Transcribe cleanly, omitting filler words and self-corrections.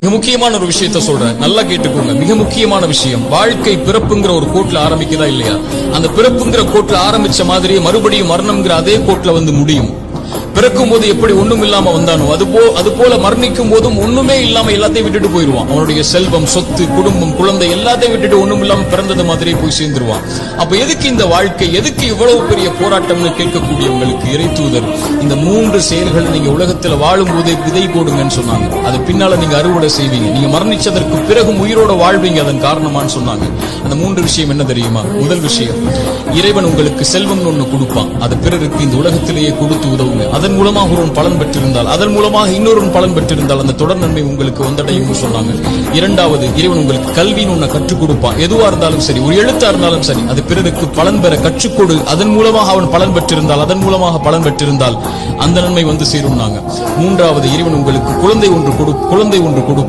மிக முக்கியமான ஒரு விஷயத்த சொல்றேன், நல்லா கேட்டுக்கோங்க. மிக முக்கியமான விஷயம், வாழ்க்கை பிறப்புங்கிற ஒரு கோட்ல ஆரம்பிக்குதா இல்லையா? அந்த பிறப்புங்கிற கோட்ல ஆரம்பிச்ச மாதிரியே மறுபடியும் மரணம்ங்கிற அதே கோட்ல வந்து முடியும். பிறக்கும் போது எப்படி ஒண்ணும் இல்லாம வந்தானோ அது போல மரணிக்கும் போதும் ஒண்ணுமே இல்லாம எல்லாத்தையும் விட்டுட்டு போயிருவான். அவனுடைய செல்வம், சொத்து, குடும்பம், குழந்தை எல்லாத்தையும் விட்டுட்டு ஒண்ணும் இல்லாம பிறந்தது மாதிரியே போய் சேர்ந்துருவான். அப்ப எதுக்கு இந்த வாழ்க்கை, எதுக்கு இவ்வளவு பெரிய போராட்டம்னு கேட்கக்கூடியவங்களுக்கு இறைத்தூதர் இந்த 3 செயல்களை நீங்க உலகத்துல வாழும் போதே விதை போடுங்கன்னு சொன்னாங்க. அது பின்னால நீங்க அறுவடை செய்வீங்க. நீங்க மரணிச்சதற்கு பிறகும் உயிரோட வாழ்வீங்க அதன் காரணமான்னு சொன்னாங்க. அந்த 3 விஷயம் என்ன தெரியுமா? முதல் விஷயம், இறைவன் உங்களுக்கு செல்வம்னு ஒண்ணு கொடுப்பான். அது பிறருக்கு இந்த உலகத்திலேயே கொடுத்து உதவுங்க. அதன் மூலமாக ஒரு பலன் பெற்றிருந்தால், அதன் மூலமாக இன்னொரு பலன் பெற்றிருந்தால் அந்த தொடர் நன்மை உங்களுக்கு வந்தடையும் சொன்னாங்க. இரண்டாவது, இறைவன் உங்களுக்கு கல்வின்னு ஒண்ணு கற்றுக் கொடுப்பான். எதுவா இருந்தாலும் சரி, ஒரு எழுத்தா இருந்தாலும் சரி, அது பிறருக்கு பலன் பெற கற்றுக்கொடு. அதன் மூலமாக அவன் பலன் பெற்றிருந்தால், அதன் மூலமாக பலன் பெற்றிருந்தால் அந்த நன்மை வந்து சேரும். மூன்றாவது, இறைவன் உங்களுக்கு குழந்தை ஒன்று கொடு